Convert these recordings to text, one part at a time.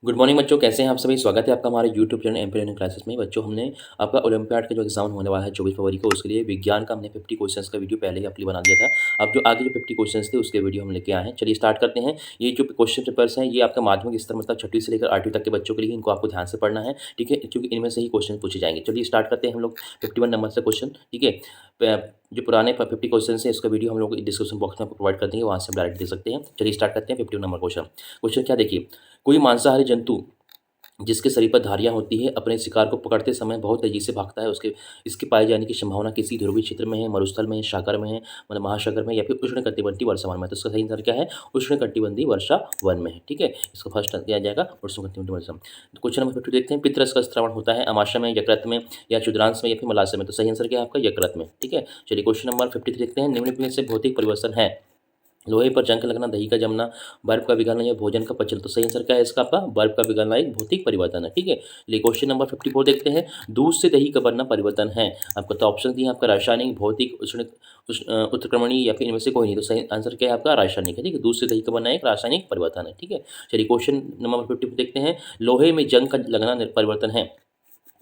Good morning बच्चों, कैसे हैं आप सभी। स्वागत है आपका हमारे YouTube channel am learning classes में। बच्चों, हमने आपका ओलंपियाड का जो एग्जाम होने वाला है 24 फरवरी को, उसके लिए विज्ञान का हमने 50 क्वेश्चंस का वीडियो पहले ही अपनी बना दिया था। अब जो आगे जो 50 क्वेश्चंस थे उसके वीडियो हम लेके आए हैं। चलिए स्टार्ट करते हैं। ये जो क्वेश्चन पेपर्स हैं ये आपका माध्यमिक स्तर मतलब 6वीं से लेकर 8वीं तक के बच्चों के लिए, इनको आपको ध्यान से पढ़ना है, ठीक है, क्योंकि इनमें से ही क्वेश्चन पूछे जाएंगे। चलिए स्टार्ट करते हैं हम लोग 51 नंबर से क्वेश्चन, ठीक है। जो पुराने 50 क्वेश्चन है इसका वीडियो हम लोग डिस्क्रिप्शन बॉक्स में प्रोवाइड कर देंगे, वहाँ से डायरेक्ट दे सकते हैं। चलिए स्टार्ट करते हैं 51 नंबर क्वेश्चन। क्वेश्चन क्या देखिए, कोई मांसाहारी जंतु जिसके शरीर पर धारियां होती है अपने शिकार को पकड़ते समय बहुत तेजी से भागता है, उसके इसके पाए जाने की संभावना किसी ध्रुवीय क्षेत्र में है, मरुस्थल में है, सागर में है, मतलब महासागर में, या फिर उष्णकटिबंधीय वर्षा वन में। तो इसका सही आंसर क्या है, उष्णकटिबंधीय वर्षा वन में है, ठीक है। इसको फर्स्ट दिया जाएगा उष्णकटिबंधीय वर्षा। तो क्वेश्चन नंबर 50 देखते हैं। पितरस का स्त्रावण होता है अमाशय में, यकृत में, या क्षुद्रांश में, या फिर मलाशय में। तो सही आंसर क्या है आपका, यकृत में, ठीक है। चलिए क्वेश्चन नंबर 53 देखते हैं। निम्नलिखित में से भौतिक परिवर्तन है, लोहे पर जंग लगना, दही का जमना, बर्फ का पिघलना, या भोजन का पचन। तो सही आंसर क्या है इसका आपका, बर्फ का पिघलना एक भौतिक परिवर्तन है, ठीक है। चलिए क्वेश्चन नंबर 54 देखते हैं। दूध से दही का बनना परिवर्तन है आपका। तो ऑप्शन दिए आपका, रासायनिक, भौतिक, उत्क्रमणीय, या फिर इनमें से कोई नहीं। तो सही आंसर क्या है आपका, रासायनिक है, ठीक है। दूध से दही का बनना एक रासायनिक परिवर्तन है, ठीक है। चलिए क्वेश्चन नंबर 54 देखते हैं। लोहे में जंग का लगना परिवर्तन है,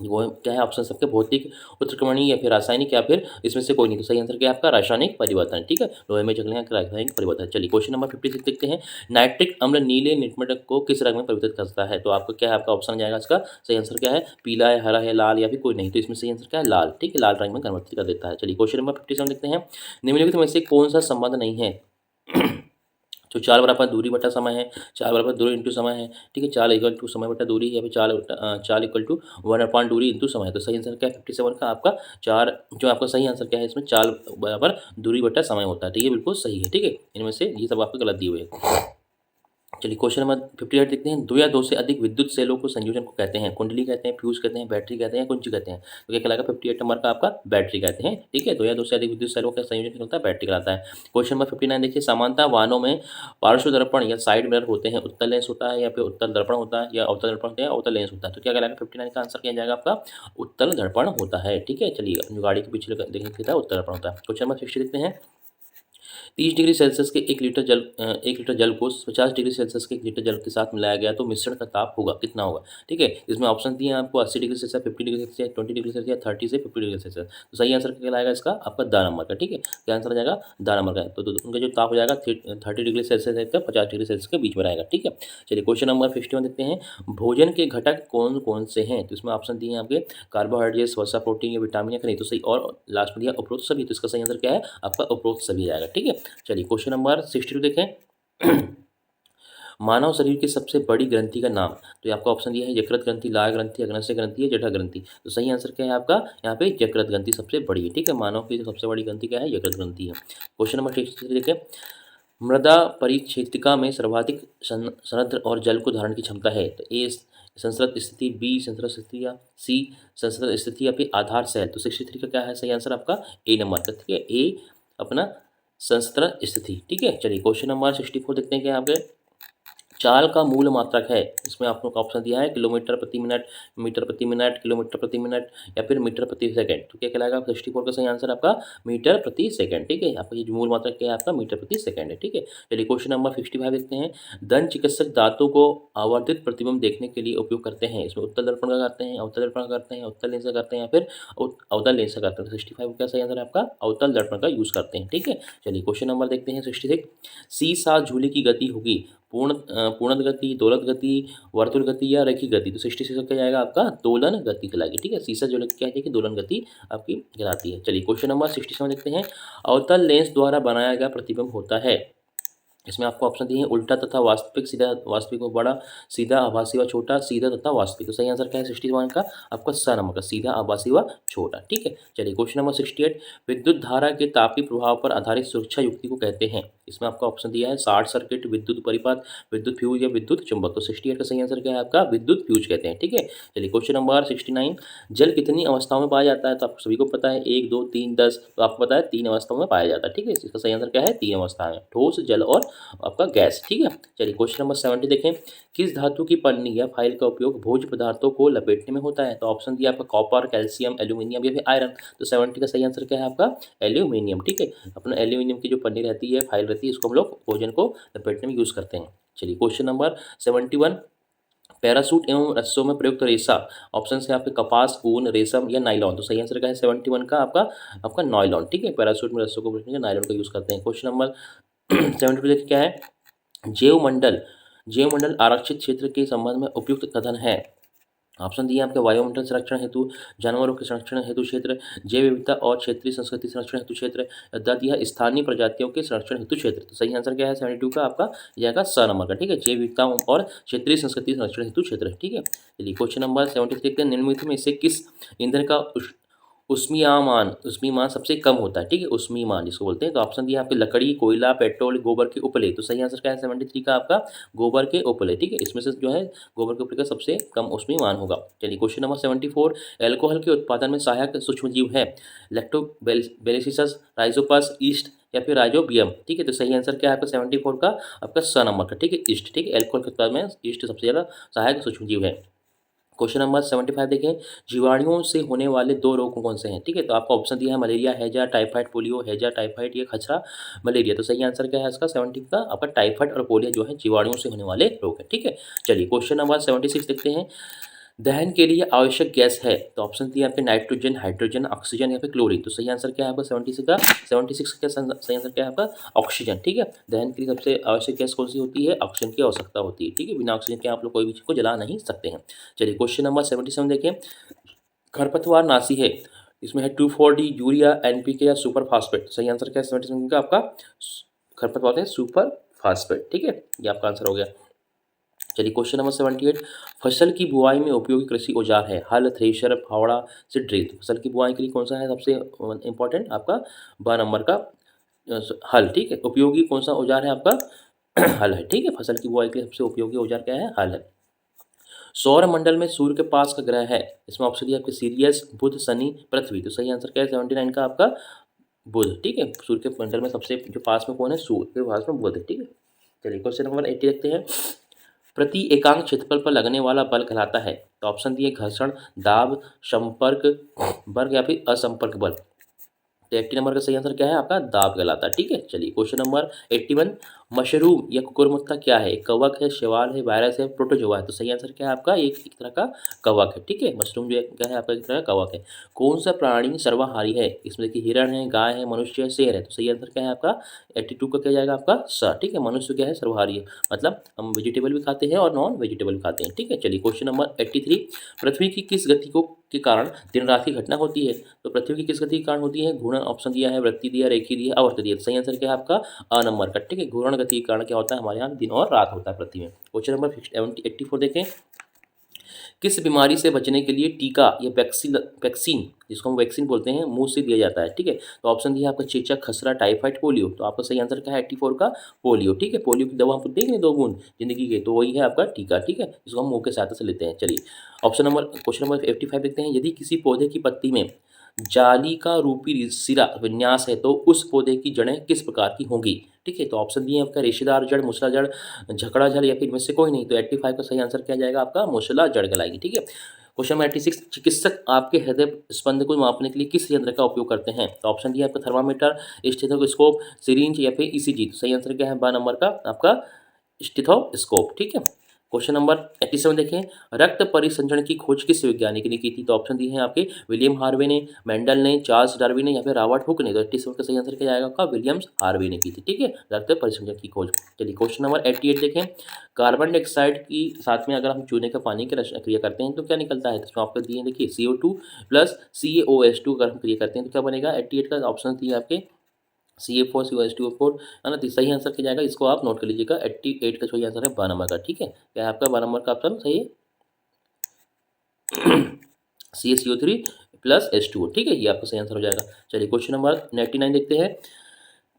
वो क्या है ऑप्शन सबके, भौतिक, उत्क्रमणीय, या फिर रासायनिक, या फिर इसमें से कोई नहीं। तो सही आंसर क्या है आपका, रासायनिक परिवर्तन, ठीक है। लोहे में जंग का रासायनिक परिवर्तन। चलिए क्वेश्चन नंबर 56 देखते हैं। नाइट्रिक अम्ल नीले निटमटक को किस रंग में परिवर्तित करता है। तो आपको क्या है, आपका ऑप्शन जाएगा इसका सही आंसर क्या है, पीला है, हरा है, लाल, या फिर कोई नहीं। तो इसमें सही आंसर क्या है, लाल, ठीक है, लाल रंग में कन्वर्ट कर देता है। चलिए क्वेश्चन नंबर 57 देखते हैं। निम्नलिखित में से कौन सा संबंध नहीं है जो 4 बराबर दूरी बटा समय है, 4 बराबर दूरी इंटू समय है, ठीक है। 4 इक्वल टू समय बटा दूरी, या फिर 4 इक्वल टू 1 दूरी इंटू समय है। तो सही आंसर क्या है 57 का आपका 4, जो आपका सही आंसर क्या है इसमें, 4 बराबर दूरी बटा समय होता है, ठीक है, बिल्कुल सही है, ठीक है। इनमें से ये सब आपको गलत दिए हुए हैं। चलिए क्वेश्चन नंबर 58 देखते हैं। 2 या 2 से अधिक विद्युत सेलों को संयोजन को कहते हैं, कुंडली कहते हैं, फ्यूज कहते हैं, बैटरी कहते हैं, कुंजी कहते हैं। तो क्या कहलाएगा 58 नंबर का आपका, बैटरी कहते हैं, ठीक है। 2 या 2 से अधिक विद्युत सेलों का संयोजन होता है, बैटरी कहलाता है। क्वेश्चन नंबर 59 देखिए। समानता वाहनों में पार्श्व दर्पण या साइड मिरर होते हैं, उत्तल लेंस होता है, या फिर उत्तल दर्पण होता है, या अवतल दर्पण होता है, या अवतल लेंस होता है। तो क्या कहलाएगा 59 का आंसर क्या जाएगा आपका, उत्तल दर्पण होता है, ठीक है। चलिए जो गाड़ी के पीछे देखने के लिए उत्तल दर्पण होता है। क्वेश्चन नंबर 60 देखते हैं। 30 डिग्री सेल्सियस के 1 लीटर जल को 50 डिग्री सेल्सियस के 1 लीटर जल के साथ मिलाया गया तो मिश्रण का ताप होगा कितना होगा, ठीक है। इसमें ऑप्शन दिए हैं आपको 80 degree Celsius, 50 degree Celsius, 20 degree Celsius, 30 से 50 डिग्री सेल्सियस। तो सही आंसर क्या लाएगा इसका आपका, द नंबर का, ठीक है। क्या आंसर आ जाएगा, द नंबर का। तो उनका जो ताप हो जाएगा 30 डिग्री सेल्सियस है, 50 डिग्री सेल्सियस के बीच में रहेगा, ठीक है। चलिए क्वेश्चन नंबर 61 देखते हैं। भोजन के घटक कौन कौन से हैं। तो इसमें ऑप्शन दिए हैं आपके, कार्बोहाइड्रेट्स, वसा, प्रोटीन, या विटामिन, या नहीं। तो सही, और लास्ट में दिया उपरोक्त सभी। तो इसका सही आंसर क्या है आपका, उपरोक्त सभी आएगा, ठीक है। चलिए क्वेश्चन नंबर 62 देखें। मानव शरीर की सबसे बड़ी ग्रंथि का नाम। तो ये आपका ऑप्शन दिया है, यकृत ग्रंथि, लाल ग्रंथि, अग्नाशय ग्रंथि, या जठर ग्रंथि। तो सही आंसर क्या है आपका, यहाँ पे यकृत ग्रंथि सबसे बड़ी है, ठीक है। मानव की जो सबसे बड़ी ग्रंथि क्या है, यकृत ग्रंथि है। क्वेश्चन नंबर 63 देखें। मृदा परिक्षेत्रिका में सर्वाधिक सनद्र और जल को धारण की क्षमता है। तो ए संस्कृत स्थिति, बी संस्कृत स्थिति, या सी संस्कृत स्थिति, या फिर आधार सेल। तो 63 का क्या है सही आंसर आपका, ए नंबर का, ठीक है, ए अपना संस्कृत स्थिति, ठीक है। चलिए क्वेश्चन नंबर 64 देखते हैं क्या आपके, चाल का मूल मात्रक है। इसमें आपको ऑप्शन दिया है, किलोमीटर प्रति मिनट, मीटर प्रति मिनट, किलोमीटर प्रति मिनट, या फिर मीटर प्रति सेकंड। तो क्या कहलाएगा 64 का सही आंसर आपका, मीटर प्रति सेकंड, ठीक है। आपका ये जो मूल मात्रक क्या है आपका, मीटर प्रति सेकंड है, ठीक है। चलिए क्वेश्चन नंबर 65 देखते हैं। दंत चिकित्सक दांतों को आवर्धित प्रतिबिंब देखने के लिए उपयोग करते हैं। इसमें उत्तल दर्पण का करते हैं, अवतल दर्पण का करते हैं, उत्तल लेंस का करते हैं, या फिर अवतल लेंस का करते हैं। 65 का सही आंसर है आपका, अवतल दर्पण का यूज करते हैं, ठीक है। चलिए क्वेश्चन नंबर देखते हैं 66। सी 7 झूले की गति होगी पूर्णत गति, दोलत गति, वर्तुल गति, या रेखी गति। तो 66 क्या जाएगा आपका, दोलन गति कहलाएगी, ठीक है। सीसा जो क्या है कि दोलन गति आपकी कहलाती है। चलिए क्वेश्चन नंबर 67 देखते हैं। अवतल लेंस द्वारा बनाया गया प्रतिबिंब होता है। इसमें आपको ऑप्शन दिए हैं, उल्टा तथा वास्तविक, सीधा वास्तविक व बड़ा, सीधा आभासी व छोटा, सीधा तथा वास्तविक। तो सही आंसर क्या है 61 का आपका, स नंबर का, सीधा आभासी व छोटा, ठीक है। चलिए क्वेश्चन नंबर 68। विद्युत धारा के तापीय प्रभाव पर आधारित सुरक्षा युक्ति को कहते हैं। इसमें आपका ऑप्शन दिया है, शॉर्ट सर्किट, विद्युत परिपथ, विद्युत फ्यूज, या विद्युत चुंबक। तो 68 का सही आंसर क्या है आपका, विद्युत फ्यूज कहते हैं, ठीक है। चलिए क्वेश्चन नंबर 69। जल कितनी अवस्थाओं में पाया जाता है। तो आपको सभी को पता है, 1, 2, 3, 10। तो आपको पता है 3 अवस्थाओं में पाया जाता है, ठीक है। इसका सही आंसर क्या है, 3 अवस्था है, ठोस, जल, और आपका गैस, ठीक है। चलिए क्वेश्चन नंबर 70 देखें। किस धातु की पन्नी या फाइल का उपयोग भोज्य पदार्थों को लपेटने में होता है। तो ऑप्शन दिया आपका, कॉपर, कैल्शियम, एल्यूमिनियम, या फिर आयरन। तो 70 का सही आंसर क्या है आपका, एल्यूमिनियम, ठीक है। अपना एल्यूमिनियम की जो पन्नी रहती है, फाइल रहती है, इसको हम लोग भोजन को लपेटने में यूज करते हैं। चलिए क्वेश्चन नंबर 71। पैरासूट एवं रस्सों में प्रयुक्त रेशा, ऑप्शन है आपके कपास, ऊन, रेशम या नायलॉन। तो सही आंसर क्या है 71 का आपका आपका नायलॉन। ठीक है, पैरासूट में रस्सों को पकड़ने के नायलॉन का यूज़ करते हैं। क्वेश्चन नंबर 72 देखिए क्या है, जैव मंडल, जैव मंडल आरक्षित क्षेत्र के संबंध में उपयुक्त कथन है। ऑप्शन दिए आपके वायुमंडल संरक्षण हेतु, जानवरों के संरक्षण हेतु क्षेत्र, जैव विविधता और क्षेत्रीय संस्कृति संरक्षण हेतु क्षेत्र, द दिया स्थानीय प्रजातियों के संरक्षण हेतु क्षेत्र। तो सही आंसर क्या है 72 का आपका जाएगा स नंबर का। ठीक है, जैव विविधता और क्षेत्रीय संस्कृति संरक्षण हेतु क्षेत्र। ठीक है, चलिए क्वेश्चन नंबर 73 देखते हैं, निम्नलिखित में से किस ईंधन का उष्मीमान सबसे कम होता है। ठीक है, उष्मीमान जिसको बोलते हैं। तो ऑप्शन दिया आपके लकड़ी, कोयला, पेट्रोल, गोबर के उपले। तो सही आंसर क्या है 73 का आपका गोबर के उपले। ठीक है, इसमें से जो है गोबर के उपले का सबसे कम उष्मीमान होगा। चलिए क्वेश्चन नंबर 74, एल्कोहल के उत्पादन में सहायक सूक्ष्मजीव है, लैक्टोबैसिलस, राइजोपस, ईस्ट या फिर राइजोबियम। ठीक है, तो सही आंसर क्या है आपका 74 का आपका स नंबर का। ठीक है, ईस्ट। ठीक है, एल्कोहल के उत्पादन में ईस्ट सबसे ज़्यादा सहायक सूक्ष्मजीव है। क्वेश्चन नंबर 75 देखें, जीवाणुओं से होने वाले दो रोग कौन से हैं। ठीक है, तो आपका ऑप्शन दिया है मलेरिया, हैजा, टाइफाइड, पोलियो, हैजा, टाइफाइड, ये खसरा, मलेरिया। तो सही आंसर क्या है इसका 70 का आपका टाइफाइड और पोलियो जो है जीवाणुओं से होने वाले रोग है। ठीक है, चलिए क्वेश्चन नंबर 76 देखते हैं, दहन के लिए आवश्यक गैस है। तो ऑप्शन दिए आपके नाइट्रोजन, हाइड्रोजन, ऑक्सीजन या फिर क्लोरीन। तो सही आंसर क्या है आपका 76 का सही आंसर क्या है आपका ऑक्सीजन। ठीक है, दहन के लिए सबसे आवश्यक गैस कौन सी होती है, ऑक्सीजन की आवश्यकता होती है। ठीक है, बिना ऑक्सीजन के आप लोग कोई भी चीज़ को जला नहीं सकते हैं। चलिए क्वेश्चन नंबर 77 देखें, खरपतवार नाशी है, इसमें है 2,4-D, यूरिया, एनपीके या सुपर फास्फेट। सही आंसर क्या है 77 का आपका खरपतवार है सुपर फास्फेट। ठीक है, ये आपका आंसर हो गया। चलिए क्वेश्चन नंबर 78, फसल की बुआई में उपयोगी कृषि औजार है, हल, थ्रेशर, फावड़ा से ड्रिल। फसल की बुआई के लिए कौन सा है सबसे इंपॉर्टेंट आपका ब नंबर का हल। ठीक है, उपयोगी कौन सा औजार है आपका हल है। ठीक है, फसल की बुआई के लिए सबसे उपयोगी औजार क्या है, हल है। सौर मंडल में सूर्य के पास का ग्रह है, इसमें ऑप्शन दिया आपके सीरियस, बुध, शनि, पृथ्वी। तो सही आंसर क्या है 79 का आपका बुध। ठीक है, सूर्य के मंडल में सबसे जो पास में कौन है, सूर्य के पास में बुध है। ठीक है, चलिए क्वेश्चन नंबर 80 देखते हैं, प्रति एकांक क्षेत्रफल पर लगने वाला बल कहलाता है। तो ऑप्शन दिए घर्षण, दाब, संपर्क बल या फिर असंपर्क बल। तो 80 नंबर का सही आंसर क्या है आपका दाब कहलाता है। ठीक है, चलिए क्वेश्चन नंबर 81, मशरूम या कुकुरमुत्ता क्या है, कवक है, शैवाल है, वायरस है, प्रोटोजोआ है। तो सही आंसर क्या है आपका एक तरह का कवक है। ठीक है, मशरूम जो है क्या है आपका एक तरह का कवक है। कौन सा प्राणी सर्वाहारी है, इसमें देखिए हिरण है, गाय है, मनुष्य है, शेर है। तो सही आंसर क्या है आपका 82 का क्या जाएगा आपका स। ठीक है, मनुष्य क्या है सर्वाहारी है, मतलब हम वेजिटेबल भी खाते हैं और नॉन वेजिटेबल भी खाते हैं। ठीक है, चलिए क्वेश्चन नंबर 83, पृथ्वी की किस गति को के कारण दिन रात की घटना होती है। तो पृथ्वी की किस गति के कारण होती है, घूर्णन ऑप्शन दिया है, वृत्ति दिया, रेखी दिया, आवर्त दिया। सही आंसर क्या है आपका अ नंबर का। ठीक है, घूर्णन गति के कारण क्या होता है हमारे यहाँ दिन और रात होता है पृथ्वी में। क्वेश्चन नंबर 84 देखें, किस बीमारी से बचने के लिए टीका या वैक्सीन जिसको हम वैक्सीन बोलते हैं मुंह से दिया जाता है। ठीक है, तो ऑप्शन दिया आपका चेचक, खसरा, टाइफाइड, पोलियो। तो आपका सही आंसर क्या है 84 का पोलियो। ठीक है, पोलियो की दवा हम देख रहे 2 बूंद जिंदगी के, तो वही है आपका टीका। ठीक है, जिसको हम मुंह के सहायता से लेते हैं। चलिए क्वेश्चन नंबर 85 देखते हैं, यदि किसी पौधे की पत्ती में जाली का रूपी सिरा विन्यास है तो उस पौधे की जड़ें किस प्रकार की होंगी। ठीक है, तो ऑप्शन दिए आपका रेशेदार जड़, मूसला जड़, झकड़ा जड़ या फिर इनमें से कोई नहीं। तो 85 का सही आंसर क्या जाएगा आपका मूसला जड़ कहलाएगी। ठीक है, क्वेश्चन नंबर 86, चिकित्सक आपके हृदय स्पंद को मापने के लिए किस यंत्र का उपयोग करते हैं। तो ऑप्शन दिया आपका थर्मामीटर, स्टेथोस्कोप, सिरिंज या फिर ईसीजी। तो सही आंसर क्या है ब नंबर का आपका स्टेथोस्कोप। ठीक है, क्वेश्चन नंबर 87 देखें, रक्त परिसंचरण की खोज किस वैज्ञानिक ने की थी। तो ऑप्शन दिए हैं आपके विलियम हार्वे ने, मेंडल ने, चार्ल्स डार्विन ने या फिर रॉबर्ट हुक ने। तो 87 का सही आंसर क्या जाएगा आपका विलियम्स हार्वे ने की थी। ठीक है, रक्त परिसंचरण की खोज। चलिए क्वेश्चन नंबर 88 देखें, कार्बन डाइऑक्साइड की साथ में अगर हम चूने का पानी की क्रिया करते हैं तो क्या निकलता है। तो आपको दिए देखिए CO2 प्लस CaOH2 अगर हम क्रिया करते हैं तो क्या बनेगा। 88 का ऑप्शन दिए आपके CA4COH2O4 है ना। तो सही आंसर क्या जाएगा, इसको आप नोट कर लीजिएगा। 88 का सही आंसर है ब नंबर का। ठीक है, क्या है आपका ब नंबर का ऑप्शन सही है CaCO3 प्लस H2O। ठीक है, ये आपका सही आंसर हो जाएगा। चलिए क्वेश्चन नंबर 99 देखते हैं,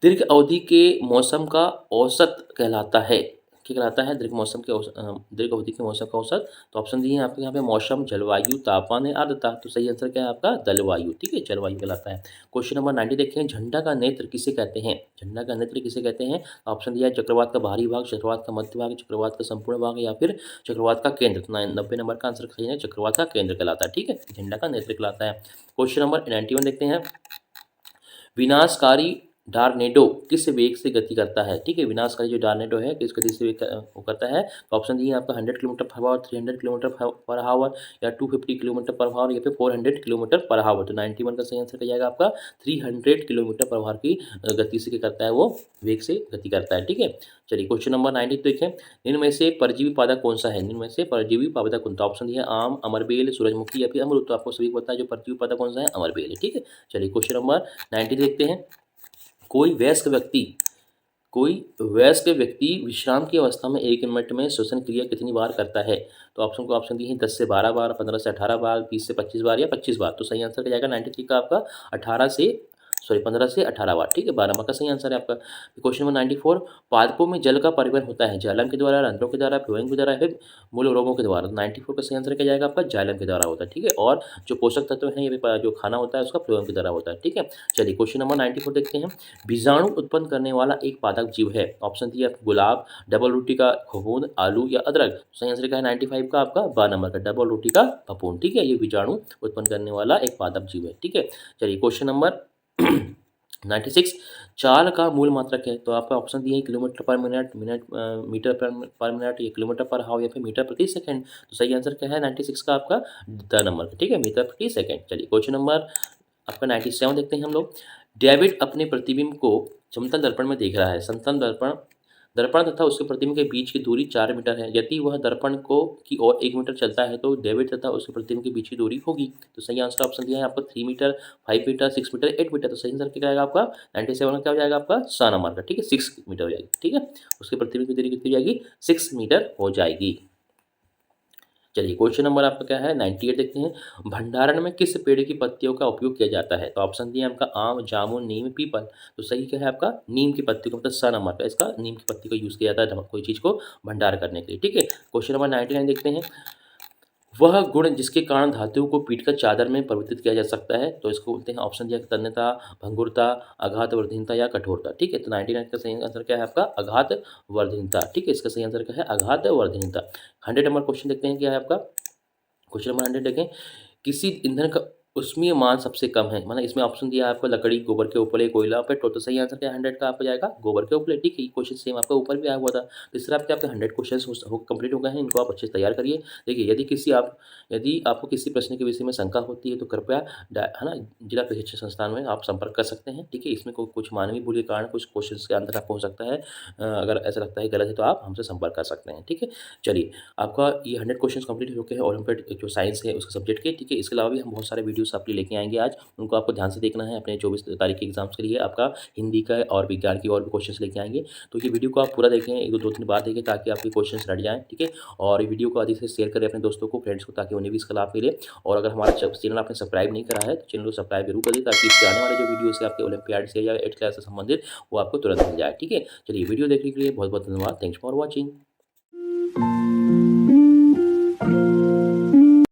दीर्घ अवधि के मौसम का औसत कहलाता है, क्या कहलाता है दीर्घ अवधि के मौसम का औसत। तो ऑप्शन दिए हैं आपके यहाँ पे मौसम, जलवायु, तापमान या आर्द्रता। तो सही आंसर क्या है आपका जलवायु। ठीक है, जलवायु कहलाता है। क्वेश्चन नंबर 90 देखें, झंडा का नेत्र किसे कहते हैं। झंडा का नेत्र किसे कहते हैं। ऑप्शन दिया है चक्रवात का बाहरी भाग, चक्रवात का मध्य भाग, चक्रवात का संपूर्ण भाग या फिर चक्रवात का केंद्र। तो 90 नंबर का आंसर सही है, चक्रवात का केंद्र कहलाता है। ठीक है, झंडा का नेत्र कहलाता है। क्वेश्चन नंबर 91 देखते हैं, विनाशकारी टॉर्नेडो किस वेग से गति करता है? ठीक है, विनाशकारी जो टॉर्नेडो है किस गति से वो करता है? तो ऑप्शन डी है आपका 100 kilometre per hour, 300 kilometre per hour या 250 किलोमीटर पर आवर या फिर 400 किलोमीटर पर आवर। तो 91 का सही आंसर क्या जाएगा आपका? 300 किलोमीटर पर आवर की गति से क्या करता है वो? वेग से गति करता है। ठीक है, चलिए क्वेश्चन नंबर 90 देखें। निम्न में से परजीवी पादप कौन सा है? निम्न में से परजीवी पादप कौन सा? ऑप्शन डी है आम, अमरबेल, सूरजमुखी या फिर अमरूद। तो आपको सभी को पता है जो परजीवी पादप कौन सा है? अमरबेल है। ठीक है, चलिए क्वेश्चन नंबर 90 देखते हैं। कोई वयस्क व्यक्ति कोई वयस्क व्यक्ति विश्राम की अवस्था में 1 मिनट में श्वसन क्रिया कितनी बार करता है? तो ऑप्शन दिए हैं 10 से 12 बार, 15 से 18 बार, 20 से 25 बार या 25 बार। तो सही आंसर क्या जाएगा 93 का आपका 15 से 18 बार। ठीक है, 12 नंबर का सही आंसर है आपका। Question number 94। पादपों में जल का परिवहन होता है जालम के द्वारा, रंध्रों के द्वारा, फ्लोएम के द्वारा या फिर मूल रोगों के द्वारा। 94 का सही आंसर क्या जाएगा आपका? जालम के द्वारा होता है। ठीक है, और जो पोषक तत्व हैं ये भी जो खाना होता है उसका फ्लोएम के द्वारा होता है। ठीक है, चलिए क्वेश्चन नंबर 94 देखते हैं। बीजाणु उत्पन्न करने वाला एक पादप जीव है। ऑप्शन दिया गुलाब, डबल रोटी का फफूंद, आलू या अदरक। सही आंसर क्या है 95 का आपका? 12 नंबर का डबल रोटी का फफूंद। ठीक है, ये बीजाणु उत्पन्न करने वाला एक पादप जीव है। ठीक है, चलिए क्वेश्चन नंबर 96। चाल का मूल मात्रक है। तो आपका ऑप्शन दिए हैं kilometre per minute, metre per minute या किलोमीटर पर हाव या फिर मीटर प्रति सेकंड। तो सही आंसर क्या है 96 का आपका? 10 नंबर का। ठीक है, मीटर प्रति सेकंड। चलिए क्वेश्चन नंबर आपका 97 देखते हैं हम लोग। डेविड अपने प्रतिबिंब को समतल दर्पण में देख रहा है। समतल दर्पण दर्पण तथा उसके प्रतिबिंब के बीच की दूरी 4 मीटर है। यदि वह दर्पण को की ओर 1 मीटर चलता है तो डेविड तथा उसके प्रतिबिंब के बीच की दूरी होगी। तो सही आंसर ऑप्शन दिया है आपको 3 मीटर, 5 मीटर, 6 मीटर, 8 मीटर। तो सही आंसर क्या आएगा आपका 97 का? क्या हो जाएगा आपका? 6 नंबर का। ठीक है, 6 मीटर हो जाएगी। ठीक है, उसके प्रतिबिंब की दूरी कितनी हो जाएगी? 6 मीटर हो जाएगी। चलिए क्वेश्चन नंबर आपका क्या है 98 देखते हैं। भंडारण में किस पेड़ की पत्तियों का उपयोग किया जाता है? तो ऑप्शन दिए आपका आम, जामुन, नीम, पीपल। तो सही क्या है आपका? नीम की पत्ती को, मतलब 6 नंबर का इसका नीम की पत्ती को यूज़ किया जाता है कोई चीज़ को भंडार करने के लिए। ठीक है, क्वेश्चन नंबर 99 देखते हैं। वह गुण जिसके कारण धातुओं को पीटकर चादर में परिवर्तित किया जा सकता है। तो इसको बोलते हैं, ऑप्शन दिया तन्यता, भंगुरता, आघात वर्धीनता या कठोरता। ठीक है, तो 99 का सही आंसर क्या है आपका? आघात वर्धीनता। ठीक है, इसका सही आंसर क्या है? आघात वर्धीनता। 100 नंबर क्वेश्चन देखते हैं क्या है आपका? क्वेश्चन नंबर 100 देखें। किसी ईंधन का ऊष्मीय मान सबसे कम है। मतलब इसमें ऑप्शन दिया है आपको लकड़ी, गोबर के उपले, कोयला, पेट्रोल। तो सही आंसर क्या है 100 का आपको जाएगा? गोबर के उपले। ठीक है, ये क्वेश्चन सेम आपका ऊपर भी आया हुआ था। तो इस तरह आपके 100 क्वेश्चन कंप्लीट हो गए हैं। इनको आप अच्छे से तैयार करिए। देखिए यदि आपको किसी प्रश्न के विषय में शंका होती है तो कृपया है ना जिला प्रशिक्षण संस्थान में आप संपर्क कर सकते हैं। ठीक है, इसमें कुछ मानवीय भूल के कारण कुछ क्वेश्चन के आंसर आपको हो सकता है। अगर ऐसा लगता है गलत है तो आप हमसे संपर्क कर सकते हैं। ठीक है, चलिए आपका ये 100 क्वेश्चन कंप्लीट हो चुके हैं ओलंपियाड जो साइंस है उसके सब्जेक्ट के। ठीक है, इसके अलावा भी हम बहुत सारे वीडियोस आपके लिए लेके आएंगे आज। उनको आपको ध्यान से देखना है। अपने 24 तारीख के एग्जाम्स के लिए आपका हिंदी का और विज्ञान की और भी क्वेश्चन लेके आएंगे। तो ये वीडियो को आप पूरा देखें, 1-2-3 बार देखें ताकि आपके क्वेश्चन रट जाएँ। ठीक है, और ये वीडियो को अधिक से शेयर करें अपने दोस्तों को, फ्रेंड्स को, ताकि उन्हें भी इसका लाभ मिले। और अगर हमारा चैनल आपने सब्सक्राइब नहीं करा है तो चैनल को सब्सक्राइब जरूर करिए ताकि इससे आने वाले जो वीडियो है आपके ओलंपियाड से या 8th क्लास से संबंधित वो आपको तुरंत मिल जाए। ठीक है, चलिए वीडियो देखने के लिए बहुत बहुत धन्यवाद। Thanks for watching.